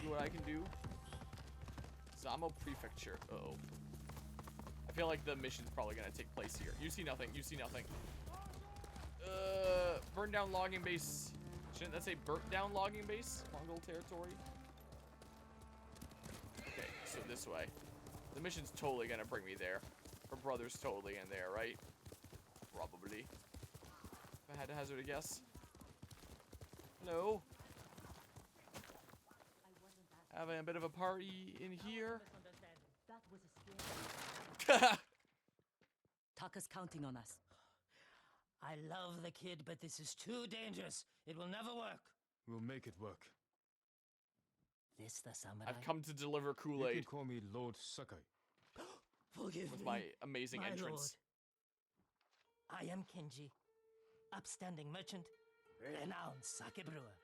maybe what I can do. Zamo Prefecture. Uh-oh. I feel like the mission's probably gonna take place here. You see nothing. You see nothing. Burn down logging base. Shouldn't that say burnt down logging base? Mongol territory. Okay, so this way. The mission's totally gonna bring me there. Her brother's totally in there, right? Probably. If I had to hazard a guess. Hello. Having a bit of a party in here. Taka's counting on us. I love the kid, but this is too dangerous. It will never work. We'll make it work. This the samurai? I've come to deliver You Kool-Aid can call me Lord Sakai. Forgive with me, my amazing my entrance. Lord. I am Kenji, upstanding merchant, renowned sake brewer.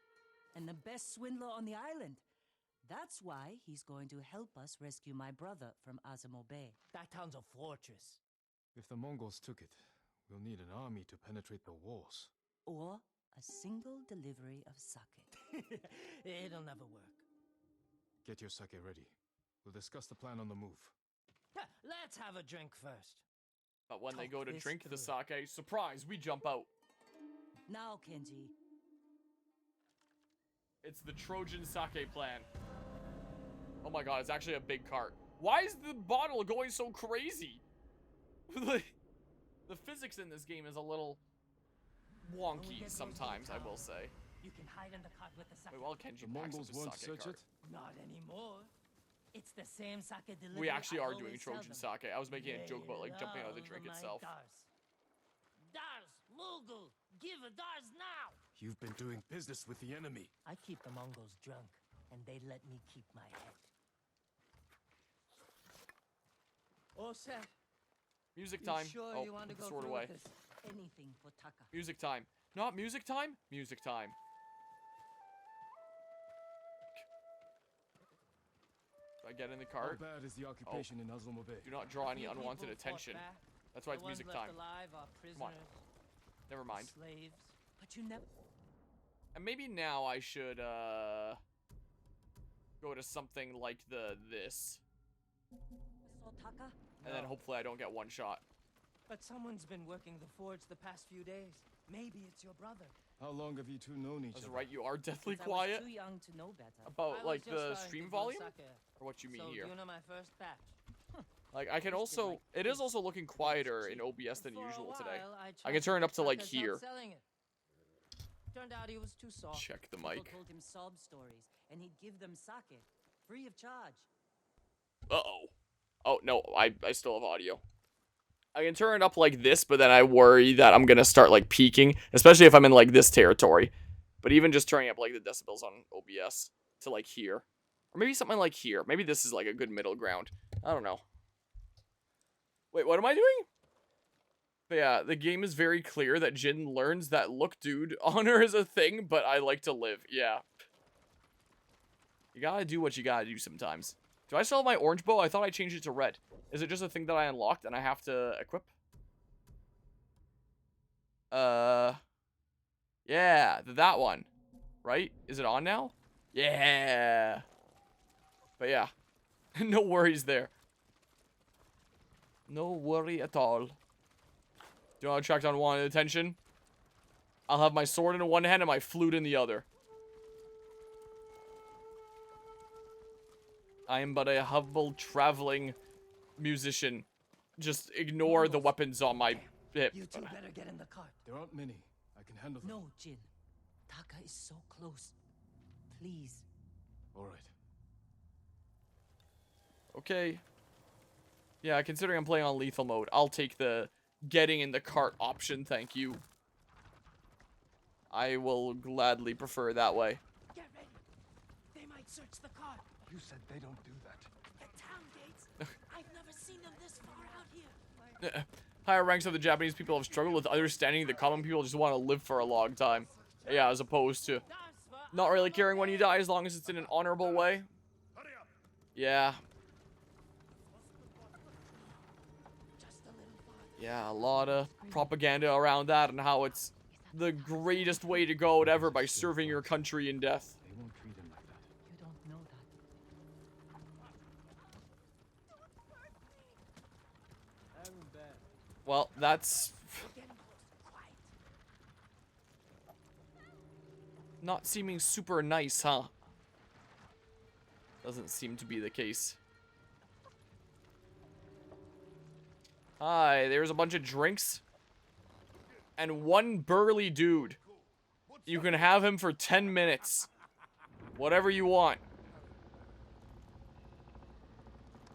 And the best swindler on the island. That's why he's going to help us rescue my brother from Azamo Bay. That town's a fortress. If the Mongols took it, we'll need an army to penetrate the walls. Or a single delivery of sake. It'll never work. Get your sake ready. We'll discuss the plan on the move. Let's have a drink first. But when they Talk go to this drink the through. sake, surprise, we jump out. Now, Kenji. It's the Trojan sake plan. Oh my god, it's actually a big cart. Why is the bottle going so crazy? The physics in this game is a little wonky sometimes, I will say. You can hide in the cart with the sake. Wait, while Kenji The packs up Mongols his won't sake search cart. it? Not anymore. It's the same sake delivery. We actually I are doing always sell Trojan them. sake. I was making a joke about like They jumping out of the love drink my itself. Dars, Mogul, give a Dars now. You've been doing business with the enemy. I keep the Mongols drunk, and they let me keep my head. All set. Music You time. sure Oh, you want to put the go sword through away. with this? Anything for Taka. Music time. Not music time? Music time. Do I get in the How cart? bad is the occupation in Azamo Bay? Do not draw any Few unwanted people fought attention. back. That's why The it's ones music left time. alive are on. prisoners, Never mind. slaves. But you never... And maybe now I should go to something like this. saw Taka? And then No. hopefully I don't get one shot. But someone's been working the forge the past few days. Maybe it's your brother. How long have you two known each That's other? right, you are deathly Since I quiet was too young to know better. I about was like just the starting stream to brew volume sake. or what you mean So, here. do you know my first batch? Like I can Tasted also like it is fish. also looking quieter in OBS than For a usual today. while, I I tried can to turn it up get to like suckers here. outselling it. Turned out he was too soft. Check the People mic. told him sob stories, and he'd give them sake, free of charge. Uh-oh. Oh, no, I still have audio. I can turn it up like this, but then I worry that I'm gonna start like peaking, especially if I'm in like this territory. But even just turning up like the decibels on OBS to like here. Or maybe something like here. Maybe this is like a good middle ground. I don't know. Wait, what am I doing? But yeah, the game is very clear that Jin learns that, look, dude, honor is a thing, but I like to live. Yeah. You gotta do what you gotta do sometimes. Do I still have my orange bow? I thought I changed it to red. Is it just a thing that I unlocked and I have to equip? Yeah, that one. Right? Is it on now? Yeah. But yeah. No worries there. No worry at all. Do you want to attract unwanted attention? I'll have my sword in one hand and my flute in the other. I am but a humble traveling musician. Just ignore the weapons on my hip. You two better get in the cart. There aren't many. I can handle them. No, Jin. Taka is so close. Please. All right. Okay. Yeah, considering I'm playing on lethal mode, I'll take the getting in the cart option, thank you. I will gladly prefer that way. Get ready. They might search the cart. You said they don't do that. The town gates. I've never seen them this far out here. Higher ranks of the Japanese people have struggled with understanding that common people just want to live for a long time. Yeah, as opposed to not really caring when you die as long as it's in an honorable way. Yeah. Yeah, a lot of propaganda around that and how it's the greatest way to go ever by serving your country in death. They won't treat him like that. You don't know that. Well, that's not seeming super nice, huh? Doesn't seem to be the case. Hi, there's a bunch of drinks. And one burly dude. You can have him for 10 minutes. Whatever you want.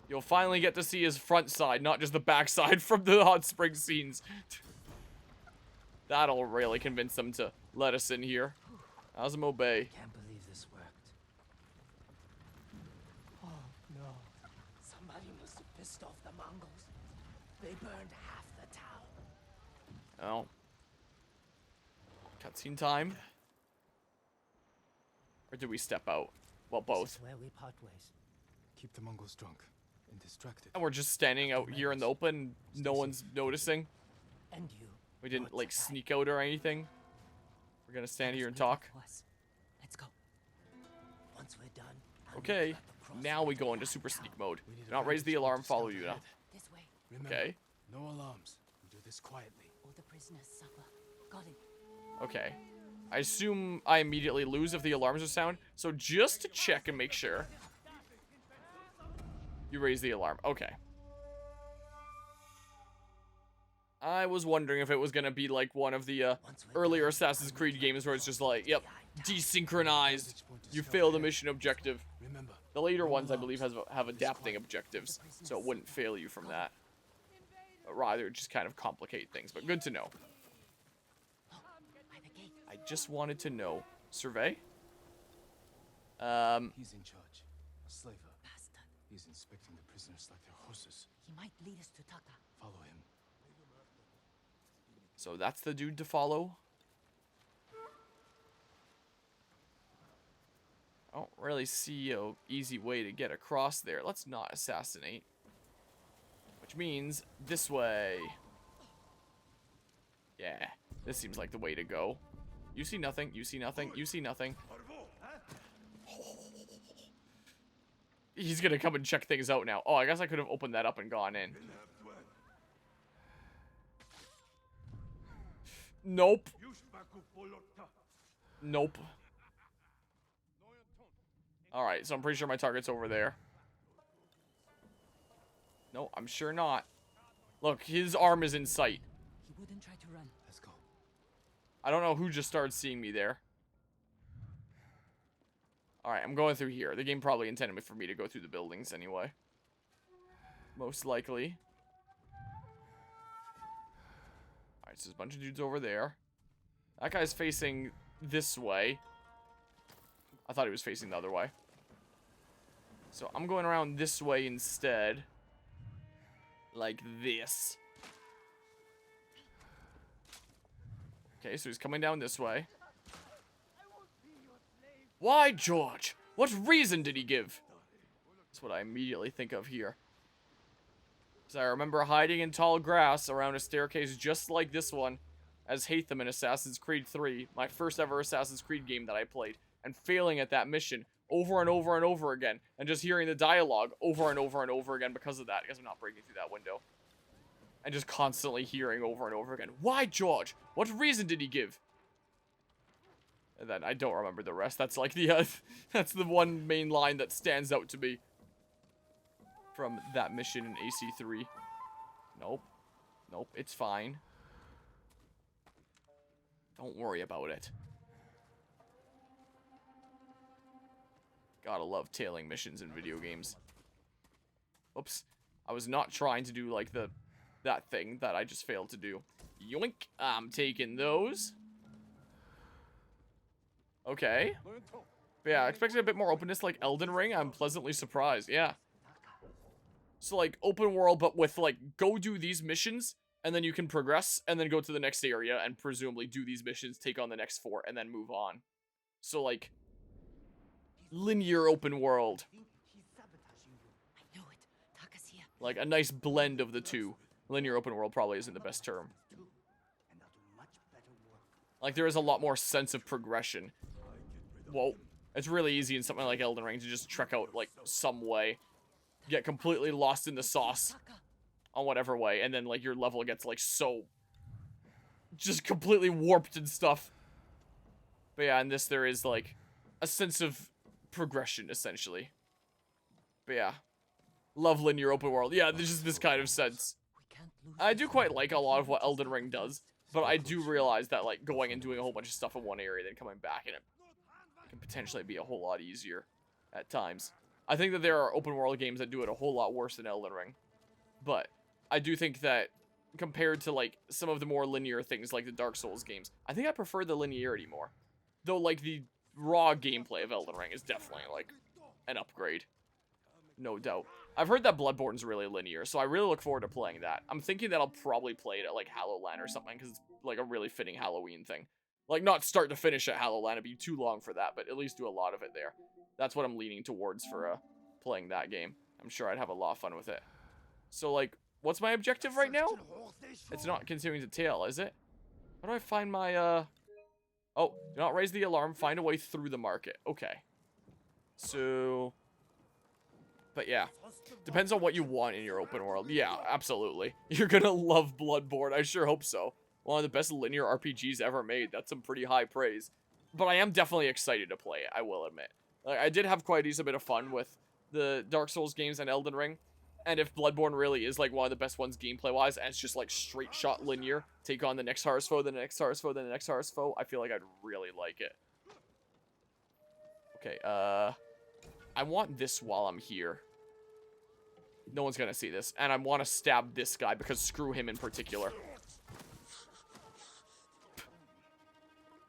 You'll finally get to see his front side, not just the back side from the hot spring scenes. That'll really convince them to let us in here. How's him obey? Can't believe this worked. Oh no. Somebody must have pissed off the Mongols. They burned half the town. Oh. Cutscene time. Or did we step out? Well, This both. is where we part ways. Keep the Mongols drunk and distracted. And we're just standing out here in the open. No one's noticing. And you. We didn't, Lord like, Sakai. sneak out or anything. We're gonna stand here and Just wait talk. for us. Let's go. Once we're done, I'll meet Okay. you at the crossroads Now we of go the into Black super Town. sneak mode. We need Do not a raise the vantage alarm, point to follow scout you now. ahead. This way. Remember, Okay. no alarms. We do this quietly. All the prisoners suffer. Got it. Okay. I assume I immediately lose if the alarms are sound. So just to check and make sure. You raise the alarm. Okay. I was wondering if it was gonna be like one of the earlier Assassin's Creed games where it's just like, yep, desynchronized. You fail the mission objective. Remember, The later ones, I believe, have adapting objectives, so it wouldn't fail you from that. But rather, just kind of complicate things. But good to know. By the gate. I just wanted to know. Survey? he's in charge. A slaver. Bastard. He's inspecting the prisoners like they're horses. He might lead us to Taka. Follow him. So that's the dude to follow. I don't really see a easy way to get across there. Let's not assassinate. Which means this way. Yeah, this seems like the way to go. You see nothing, you see nothing, you see nothing. He's gonna come and check things out now. Oh, I guess I could have opened that up and gone in. Nope. Nope. Alright, so I'm pretty sure my target's over there. No, I'm sure not. Look, his arm is in sight. He wouldn't try to run. Let's go. I don't know who just started seeing me there. Alright, I'm going through here. The game probably intended for me to go through the buildings anyway. Most likely. Alright, so there's a bunch of dudes over there. That guy's facing this way. I thought he was facing the other way. So I'm going around this way instead. Like this. Okay, so he's coming down this way. Why, George? What reason did he give? That's what I immediately think of here. Because I remember hiding in tall grass around a staircase just like this one as Hatham in Assassin's Creed 3, my first ever Assassin's Creed game that I played, and failing at that mission over and over and over again, and just hearing the dialogue over and over and over again because of that. I guess I'm not breaking through that window. And just constantly hearing over and over again, why, George? What reason did he give? And then I don't remember the rest. That's like the that's the one main line that stands out to me from that mission in AC3. Nope. Nope, it's fine. Don't worry about it. Gotta love tailing missions in video games. Oops. I was not trying to do like that thing that I just failed to do. Yoink. I'm taking those. Okay. But yeah, I expected a bit more openness like Elden Ring. I'm pleasantly surprised. Yeah. So like open world, but with like go do these missions and then you can progress and then go to the next area and presumably do these missions, take on the next 4 and then move on. So like linear open world. I knew it. Taka's here. Like a nice blend of the two. Linear open world probably isn't the best term. Like there is a lot more sense of progression. Whoa. It's really easy in something like Elden Ring to just trek out like some way. Get completely lost in the sauce. Taka. on whatever way, and then, like, your level gets, like, so just completely warped and stuff. But yeah, in this there is, like, a sense of progression, essentially. But yeah. Love linear open world. Yeah, there's just this kind of sense. I do quite like a lot of what Elden Ring does, but I do realize that, like, going and doing a whole bunch of stuff in one area, then coming back in it can potentially be a whole lot easier at times. I think that there are open world games that do it a whole lot worse than Elden Ring. But I do think that compared to, like, some of the more linear things like the Dark Souls games, I think I prefer the linearity more. Though, like, the raw gameplay of Elden Ring is definitely, like, an upgrade. No doubt. I've heard that Bloodborne's really linear, so I really look forward to playing that. I'm thinking that I'll probably play it at, like, Hallowland or something, because it's, like, a really fitting Halloween thing. Like, not start to finish at Hallowland, it'd be too long for that, but at least do a lot of it there. That's what I'm leaning towards for, playing that game. I'm sure I'd have a lot of fun with it. So, like, what's my objective right now? It's not continuing to tail, is it? How do I find my, Oh, do not raise the alarm. Find a way through the market. Okay. So... But yeah, depends on what you want in your open world. Yeah, absolutely. You're gonna love Bloodborne. I sure hope so. One of the best linear RPGs ever made. That's some pretty high praise. But I am definitely excited to play it, I will admit. Like, I did have quite a decent bit of fun with the Dark Souls games and Elden Ring. And if Bloodborne really is, like, one of the best ones gameplay-wise, and it's just, like, straight shot linear, take on the next hardest foe, then the next hardest foe, then the next hardest foe, I feel like I'd really like it. Okay, I want this while I'm here. No one's gonna see this. And I want to stab this guy because screw him in particular.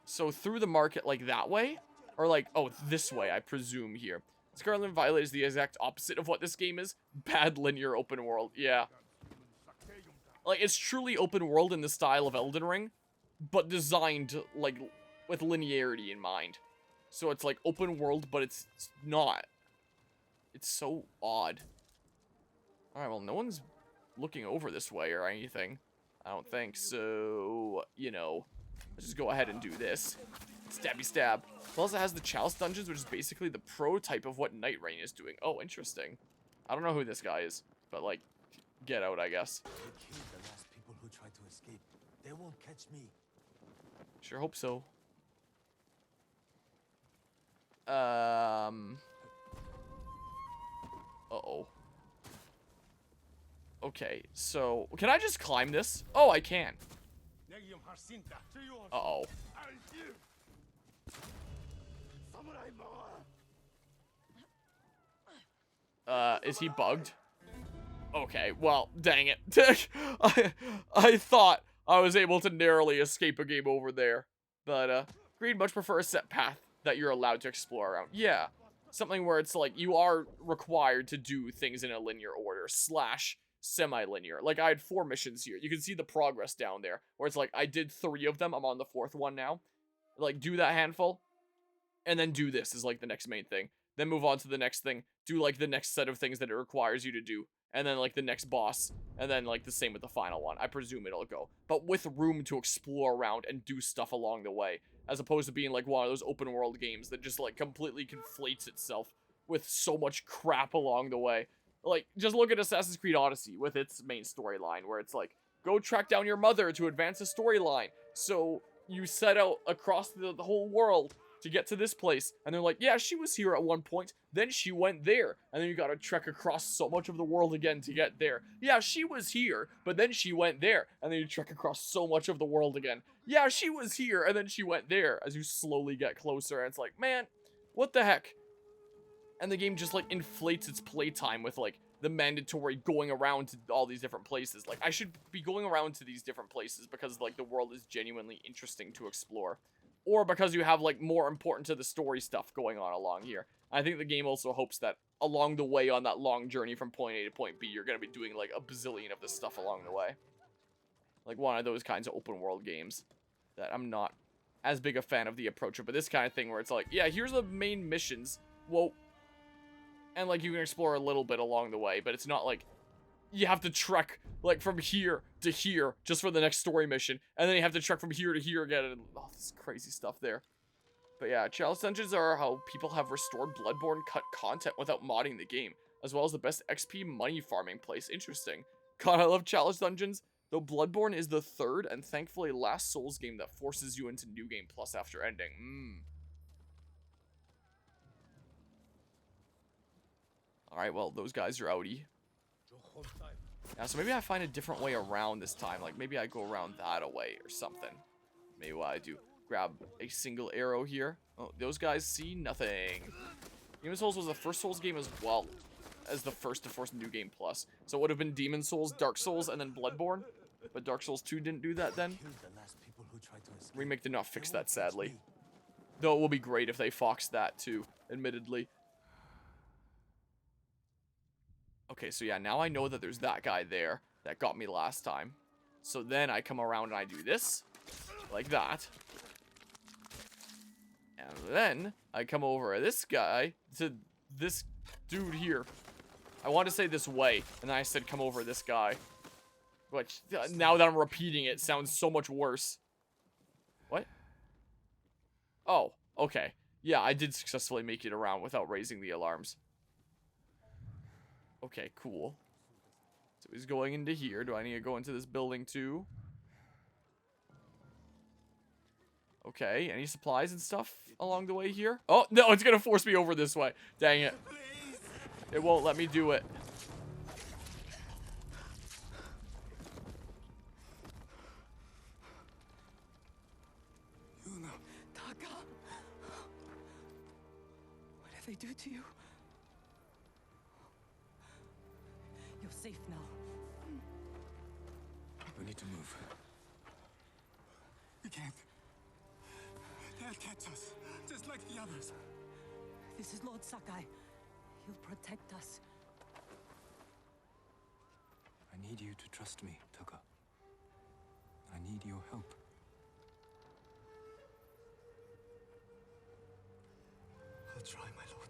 So through the market, like, that way? Or, like, oh, this way, I presume here. Scarlet Violet is the exact opposite of what this game is. Bad linear open world, yeah. Like, it's truly open world in the style of Elden Ring, but designed, like, with linearity in mind. So it's, like, open world, but it's not. It's so odd. Alright, well, no one's looking over this way or anything. I don't think, so, you know, let's just go ahead and do this. Stabby stab. Plus, it has the Chalice Dungeons, which is basically the prototype of what Night Rain is doing. Oh, interesting. I don't know who this guy is, but, like, get out, I guess. They killed the last people who tried to escape. They won't catch me. Sure hope so. Uh-oh. Okay, so, can I just climb this? Oh, I can. Uh-oh. Is he bugged? Okay, well, dang it. I thought I was able to narrowly escape a game over there. But, Green much prefer a set path that you're allowed to explore around. Yeah, something where it's like, you are required to do things in a linear order, / semi-linear. Like, I had 4 missions here. You can see the progress down there, where it's like, I did 3 of them, I'm on the 4th one now. Like, do that handful, and then do this is, like, the next main thing. Then move on to the next thing, do, like, the next set of things that it requires you to do, and then, like, the next boss, and then, like, the same with the final one. I presume it'll go. But with room to explore around and do stuff along the way, as opposed to being, like, one of those open world games that just, like, completely conflates itself with so much crap along the way. Like, just look at Assassin's Creed Odyssey with its main storyline, where it's like, go track down your mother to advance the storyline. So, you set out across the whole world to get to this place, and they're like, yeah, she was here at one point, then she went there, and then you gotta trek across so much of the world again to get there. Yeah, she was here, but then she went there, and then you trek across so much of the world again. Yeah, she was here, and then she went there, as you slowly get closer, and it's like, man, what the heck? And the game just, like, inflates its playtime with, like, the mandatory going around to all these different places. Like, I should be going around to these different places because, like, the world is genuinely interesting to explore. Or because you have, like, more important to the story stuff going on along here. I think the game also hopes that along the way on that long journey from point A to point B, you're going to be doing, like, a bazillion of this stuff along the way. Like, one of those kinds of open world games that I'm not as big a fan of the approach of. But this kind of thing where it's like, yeah, here's the main missions. Whoa. And, like, you can explore a little bit along the way, but it's not like you have to trek, like, from here to here just for the next story mission, and then you have to trek from here to here again, and all this crazy stuff there. But yeah, Chalice Dungeons are how people have restored Bloodborne cut content without modding the game, as well as the best XP money farming place. Interesting. God, I love challenge dungeons. Though Bloodborne is the third and thankfully last Souls game that forces you into New Game Plus after ending. Alright, well, those guys are outie. Yeah, so maybe I find a different way around this time. Like, maybe I go around that way or something. Maybe what I do, grab a single arrow here. Oh, those guys see nothing. Demon Souls was the first Souls game as well as the first to force New Game Plus. So it would have been Demon Souls, Dark Souls, and then Bloodborne. But Dark Souls 2 didn't do that then. Remake did not fix that, sadly. Though it will be great if they foxed that too, admittedly. Okay, so yeah, now I know that there's that guy there that got me last time. So then I come around and I do this, like that. And then I come over this guy to this dude here. I want to say this way, and then I said come over this guy. Which, now that I'm repeating it, sounds so much worse. What? Oh, okay. Yeah, I did successfully make it around without raising the alarms. Okay, cool. So he's going into here. Do I need to go into this building too? Okay, any supplies and stuff along the way here? Oh, no, it's gonna force me over this way. Dang it. It won't let me do it. Taka! What did they do to you? You're safe now. We need to move. We can't. They'll catch us, just like the others. This is Lord Sakai. He'll protect us. I need you to trust me, Taka. I need your help. I'll try, my lord.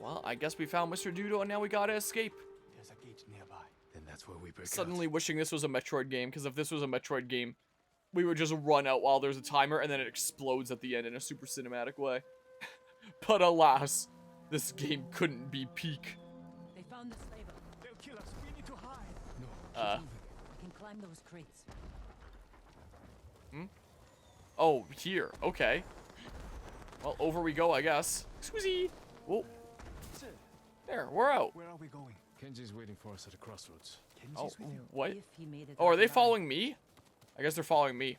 Well, I guess we found Mr. Dudo and now we gotta escape. There's a gate nearby. Then that's where we break Suddenly wishing this was a Metroid game, because if this was a Metroid game, we would just run out while there's a timer and then it explodes at the end in a super cinematic way. But alas, this game couldn't be peak. They found the slaver. They'll kill us. We need to hide. We can climb those crates. Oh, here. Okay. Well, over we go, I guess. Squeezy. Whoa. There, we're out. Where are we going? Kenji's waiting for us at the crossroads. Oh, Kenji's with you. what? If he made it Oh, are out they alive. following me? I guess they're following me.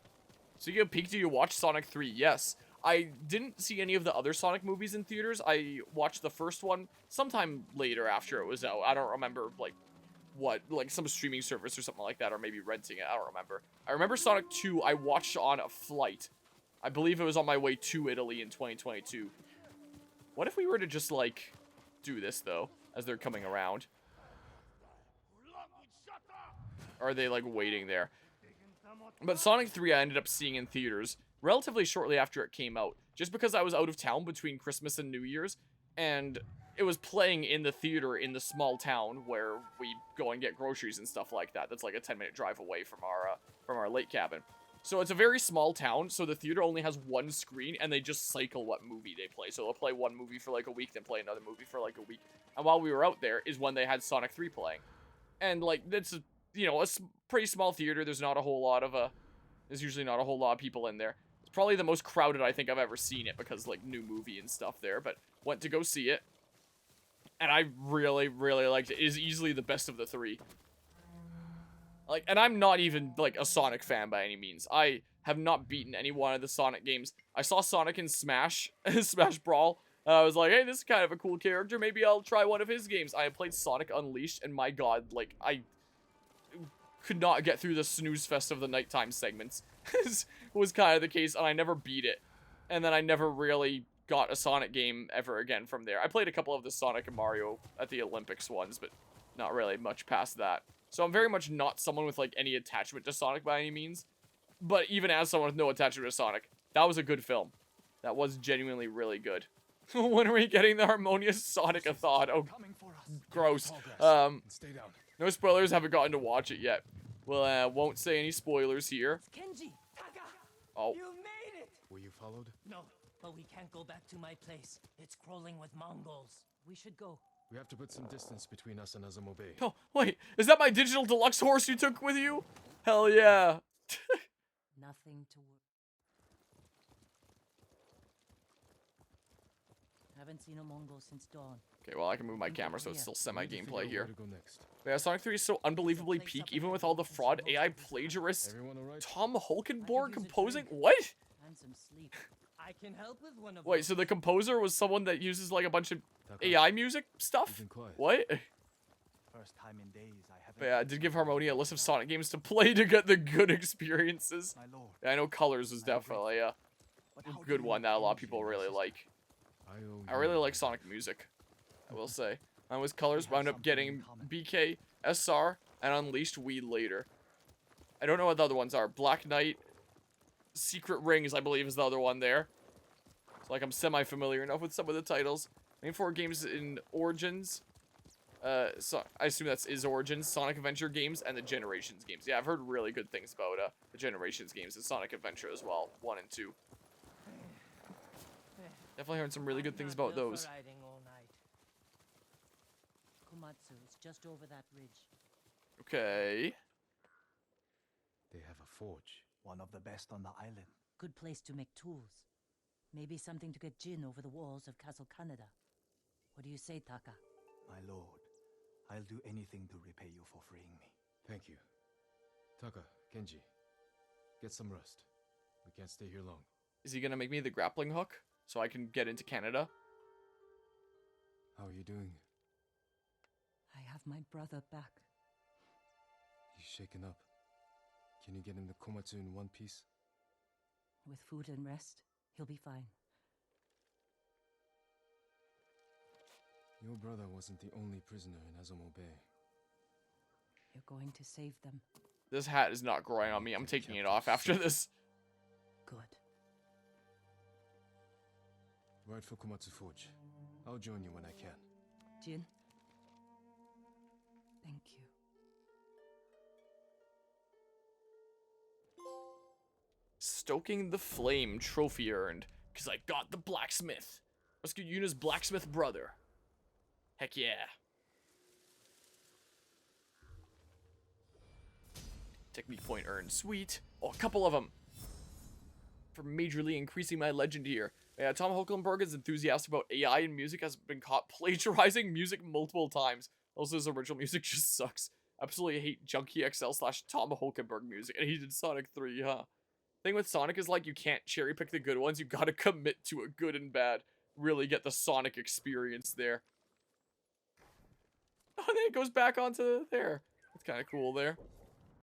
So you get a peek, do you watch Sonic 3? Yes. I didn't see any of the other Sonic movies in theaters. I watched the first one sometime later after it was out. I don't remember, like, what, like some streaming service or something like that, or maybe renting it. I don't remember. I remember Sonic 2 I watched on a flight. I believe it was on my way to Italy in 2022. What if we were to just, like, do this, though, as they're coming around? Or are they, like, waiting there? But Sonic 3 I ended up seeing in theaters relatively shortly after it came out, just because I was out of town between Christmas and New Year's, and it was playing in the theater in the small town where we go and get groceries and stuff like that. That's like a 10-minute drive away from our lake cabin. So it's a very small town, so the theater only has one screen, and they just cycle what movie they play. So they'll play one movie for like a week, then play another movie for like a week. And while we were out there is when they had Sonic 3 playing. And like, that's, you know, a pretty small theater. There's not a whole lot of, there's usually not a whole lot of people in there. It's probably the most crowded I think I've ever seen it because, like, new movie and stuff there. But went to go see it. And I really, really liked it. It is easily the best of the three. Like, and I'm not even, like, a Sonic fan by any means. I have not beaten any one of the Sonic games. I saw Sonic in Smash, Smash Brawl. I was like, hey, this is kind of a cool character. Maybe I'll try one of his games. I played Sonic Unleashed, and my god, like, I could not get through the snooze fest of the nighttime segments. was kind of the case, and I never beat it. And then I never really got a Sonic game ever again from there. I played a couple of the Sonic and Mario at the Olympics ones, but not really much past that. So I'm very much not someone with, like, any attachment to Sonic by any means. But even as someone with no attachment to Sonic, that was a good film. That was genuinely really good. When are we getting the harmonious Sonic-a-thon? Oh, Coming for us. gross. And stay down. No spoilers, haven't gotten to watch it yet. Well, won't say any spoilers here. Kenji! Taka! Oh, You made it! Were you followed? No, but we can't go back to my place. It's crawling with Mongols. We should go. We have to put some distance between us and Azamo Bay. oh, wait, is that my digital deluxe horse you took with you? Hell yeah. Nothing to worry. Haven't seen a Mongol since dawn. Okay, well, I can move my camera so it's still We need to figure semi-gameplay out here. where to go next. Yeah, Sonic 3 is so unbelievably peak, even with all the fraud AI plagiarists. Everyone alright? Tom Holkenborg composing? What? And some sleep. I can help with one of Wait, those. so the composer was someone that uses like a bunch of Taka, AI music stuff? you've been quiet. What? First time in days I haven't. But yeah, I did give Harmonia a list of Sonic games to play to get the good experiences. My lord. Yeah, I know Colors was definitely a But how good do you one that a lot of Kenji people and really sister? like. owe I you really a like lot. Sonic music, I will say. I was Colors, We have wound up something in getting common. BK, SR, and Unleashed Wii later. I don't know what the other ones are. Black Knight, Secret Rings, I believe, is the other one there. So, like, I'm semi-familiar enough with some of the titles. Main 4 games in Origins. So I assume that's Origins, Sonic Adventure games, and the Generations games. Yeah, I've heard really good things about the Generations games and Sonic Adventure as well, 1 and 2. Definitely heard some really good I'm things not about built those. for riding all night. Komatsu is just over that ridge. Okay. They have a forge. One of the best on the island. Good place to make tools. Maybe something to get Jin over the walls of Castle Canada. What do you say, Taka? My lord, I'll do anything to repay you for freeing me. Thank you. Taka, Kenji, get some rest. We can't stay here long. Is he gonna make me the grappling hook so I can get into Canada? How are you doing? I have my brother back. He's shaken up. Can you get him to Komatsu in one piece? With food and rest, he'll be fine. Your brother wasn't the only prisoner in Azamo Bay. You're going to save them. This hat is not growing on me. I'm taking it off after this. Good. Ride for Komatsu Forge. I'll join you when I can. Jin? Thank you. Stoking the Flame trophy earned. Because I got the Blacksmith. Rescued Yuna's Blacksmith brother. Heck yeah. Technique point earned. Sweet. Oh, a couple of them. For majorly increasing my legend here. Yeah, Tom Holkenborg is enthusiastic about AI and music, has been caught plagiarizing music multiple times. Also, his original music just sucks. Absolutely hate Junkie XL / Tom Holkenborg music. And he did Sonic 3, huh? Thing with Sonic is like you can't cherry pick the good ones. You gotta commit to a good and bad. Really get the Sonic experience there. Oh, and then it goes back onto there. That's kind of cool there.